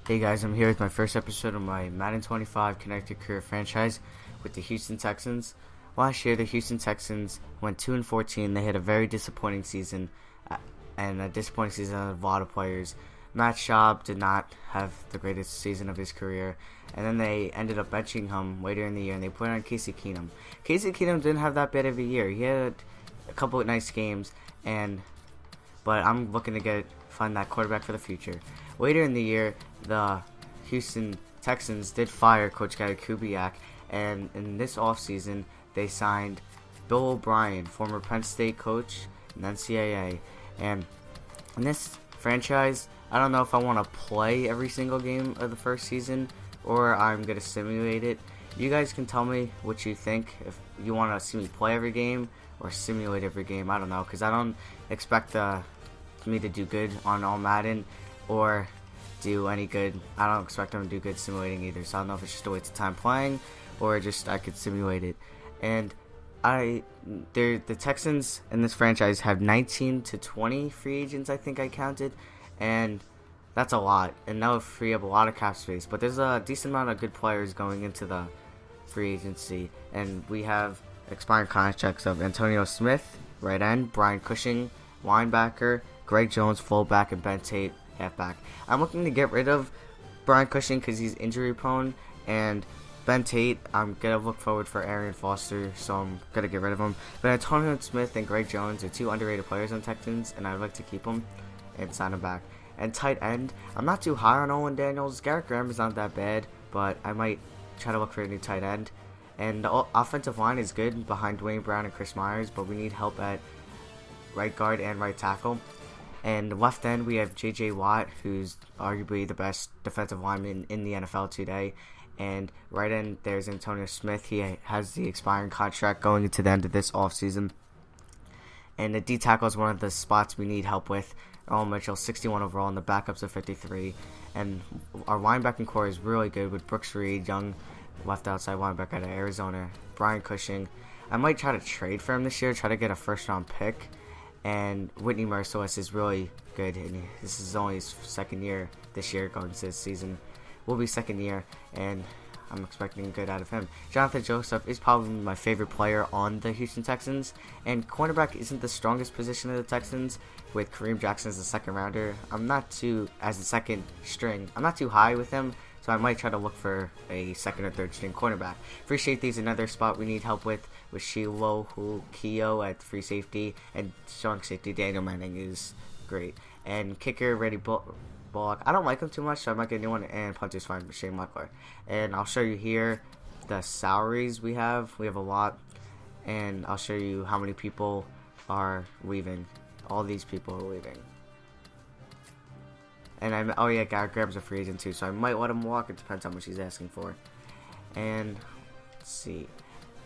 Hey guys, I'm here with my first episode of my Madden 25 Connected Career franchise with the Houston Texans. Last year, the Houston Texans went 2-14. They had a very disappointing season, and a disappointing season of a lot of players. Matt Schaub did not have the greatest season of his career, and then they ended up benching him later in the year, and they put on Casey Keenum. Casey Keenum didn't have that bad of a year. He had a couple of nice games, but I'm looking to find that quarterback for the future. Later in the year, the Houston Texans did fire Coach Gary Kubiak, and in this offseason, they signed Bill O'Brien, former Penn State coach and NCAA. And in this franchise, I don't know if I want to play every single game of the first season or I'm going to simulate it. You guys can tell me what you think, if you want to see me play every game or simulate every game. I don't know, because I don't expect me to do good on all Madden or do any good. I don't expect them to do good simulating either, so I don't know if it's just a waste of time playing or just I could simulate it. And the Texans in this franchise have 19 to 20 free agents, I think I counted, and that's a lot, and that will free up a lot of cap space. But there's a decent amount of good players going into the free agency, and we have expiring contracts of Antonio Smith, right end, Brian Cushing, linebacker, Greg Jones, fullback, and Ben Tate, halfback. I'm looking to get rid of Brian Cushing because he's injury prone, and Ben Tate, I'm going to look forward for Arian Foster, so I'm going to get rid of him. But Antonio Smith and Greg Jones are two underrated players on Texans, and I'd like to keep them and sign them back. And tight end, I'm not too high on Owen Daniels. Garrett Graham is not that bad, but I might try to look for a new tight end. And the offensive line is good behind Dwayne Brown and Chris Myers, but we need help at right guard and right tackle. And left end, we have J.J. Watt, who's arguably the best defensive lineman in the NFL today. And right end, there's Antonio Smith. He has the expiring contract going into the end of this offseason. And the D tackle is one of the spots we need help with. Earl Mitchell, 61 overall, and the backups are 53. And our linebacking core is really good with Brooks Reed, young left outside linebacker out of Arizona, Brian Cushing. I might try to trade for him this year, try to get a first-round pick. And Whitney Merciless is really good, and this is only his second year this year going into this season. Will be second year, and I'm expecting good out of him. Jonathan Joseph is probably my favorite player on the Houston Texans, and cornerback isn't the strongest position of the Texans with Kareem Jackson as a second rounder. As a second string, I'm not too high with him, so I might try to look for a second or third string cornerback. Free safety is another spot we need help with Shiloh Keo at free safety, and strong safety Daniel Manning is great. And kicker Reddy Bullock, I don't like him too much, so I might get a new one. And punter's fine with Shane Leckler. And I'll show you here the salaries we have. We have a lot, and I'll show you how many people are leaving. All these people are leaving. And Garrett Graham's a free agent too, so I might let him walk. It depends how much he's asking for. And let's see,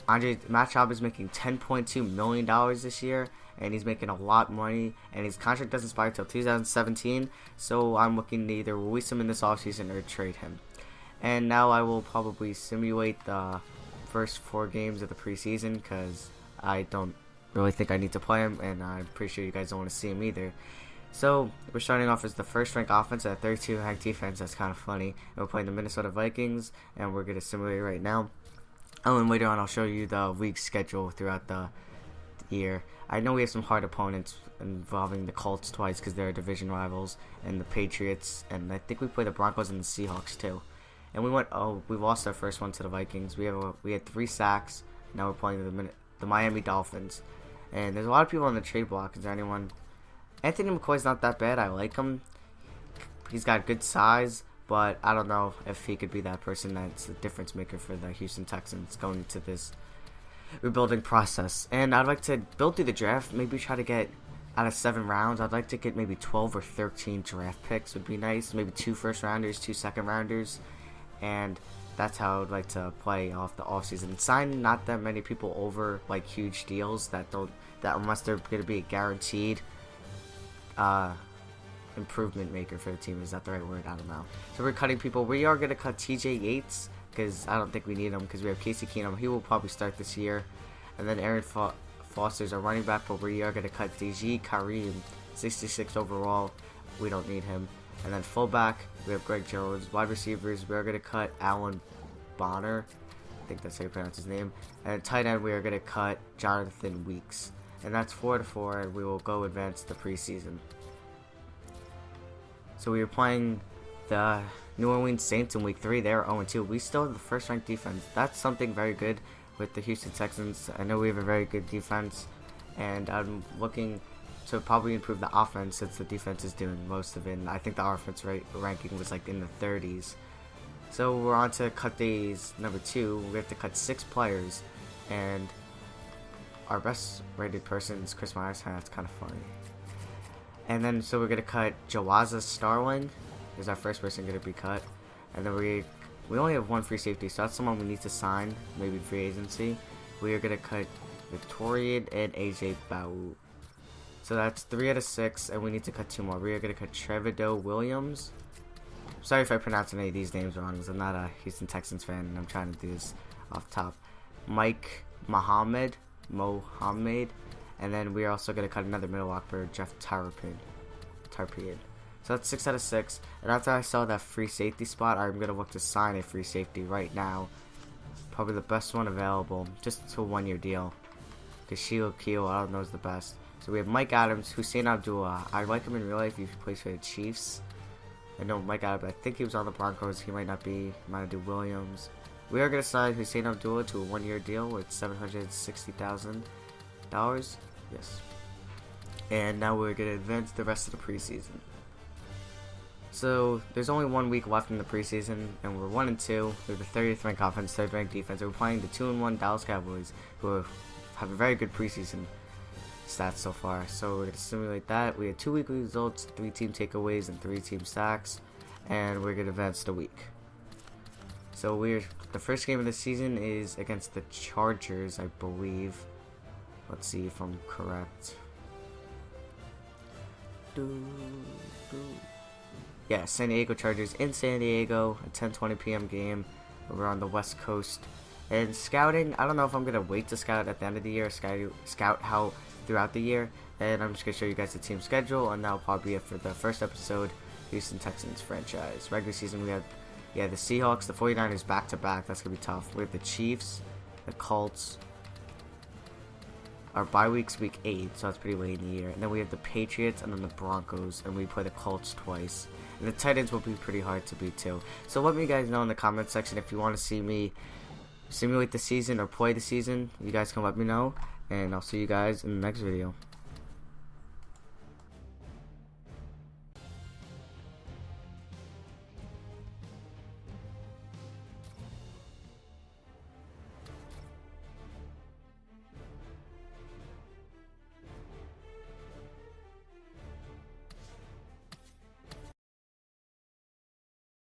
Matt Schaub is making $10.2 million this year, and he's making a lot of money, and his contract doesn't expire until 2017, so I'm looking to either release him in this offseason or trade him. And now I will probably simulate the first 4 games of the preseason, because I don't really think I need to play him, and I'm pretty sure you guys don't want to see him either. So, we're starting off as the first-ranked offense at 32-ranked defense. That's kind of funny. And we're playing the Minnesota Vikings, and we're going to simulate it right now. Oh, and later on, I'll show you the league schedule throughout the year. I know we have some hard opponents involving the Colts twice because they're division rivals, and the Patriots, and I think we play the Broncos and the Seahawks too. And we lost our first one to the Vikings. We had 3 sacks. Now we're playing the Miami Dolphins. And there's a lot of people on the trade block. Is there anyone? Anthony McCoy's not that bad. I like him. He's got good size, but I don't know if he could be that person that's the difference maker for the Houston Texans going into this rebuilding process. And I'd like to build through the draft, maybe try to get out of 7 rounds. I'd like to get maybe 12 or 13 draft picks would be nice. Maybe 2 first rounders, 2 second rounders, and that's how I'd like to play off the offseason. Sign not that many people over like huge deals that unless they're going to be a guaranteed improvement maker for the team. Is that the right word? I don't know. So we're cutting people. We are going to cut TJ Yates because I don't think we need him because we have Casey Keenum. He will probably start this year. And then Aaron Foster's our running back, but we are going to cut DG Kareem, 66 overall. We don't need him. And then fullback, we have Greg Jones. Wide receivers, we are going to cut Alan Bonner. I think that's how you pronounce his name. And tight end, we are going to cut Jonathan Weeks. And that's 4-4, and we will go advance the preseason. So we are playing the New Orleans Saints in week 3. They're 0-2. We still have the first ranked defense. That's something very good with the Houston Texans. I know we have a very good defense, and I'm looking to probably improve the offense since the defense is doing most of it. And I think the offense ranking was like in the 30s. So we're on to cut days number 2. We have to cut 6 players, and our best rated person is Chris Myers. That's kind of funny. And then so we're gonna cut Jawaza Starling is our first person gonna be cut, and then we only have 1 free safety, so that's someone we need to sign, maybe free agency. We are gonna cut Victorian and AJ Bau. So that's 3 out of 6, and we need to cut 2 more. We are gonna cut Trevido Williams. Sorry if I pronounce any of these names wrong, because I'm not a Houston Texans fan, and I'm trying to do this off top. Mike Mohammed, and then we are also going to cut another middle blocker, Jeff Tarpin. So that's 6 out of 6, and after I saw that free safety spot, I'm going to look to sign a free safety right now. Probably the best one available, just to a 1-year deal, because Sheila Keel, I don't know, is the best. So we have Mike Adams, Hussein Abdullah. I like him in real life. He plays for the Chiefs. I know Mike Adams, I think he was on the Broncos. He might not be. Might do Williams. We are going to sign Hussein Abdullah to a 1-year deal with $760,000. Yes. And now we're going to advance the rest of the preseason. So there's only 1 week left in the preseason, and we're 1-2. We're the 30th ranked offense, 3rd ranked defense. We're playing the 2-1 Dallas Cowboys, who have a very good preseason stats so far. So we're going to simulate that. We had 2 weekly results, 3 team takeaways, and 3 team sacks, and we're going to advance the week. So the first game of the season is against the Chargers, I believe. Let's see if I'm correct. Yeah, San Diego Chargers in San Diego, a 10:20 p.m. game. We're on the West Coast. And scouting, I don't know if I'm going to wait to scout at the end of the year, or scout how throughout the year. And I'm just going to show you guys the team schedule, and that'll probably be it for the first episode, Houston Texans franchise. Regular season, we have the Seahawks, the 49ers back-to-back. That's going to be tough. We have the Chiefs, the Colts. Our bye week's week 8, so that's pretty late in the year. And then we have the Patriots and then the Broncos, and we play the Colts twice. And the Titans will be pretty hard to beat too. So let me guys know in the comment section if you want to see me simulate the season or play the season. You guys can let me know, and I'll see you guys in the next video.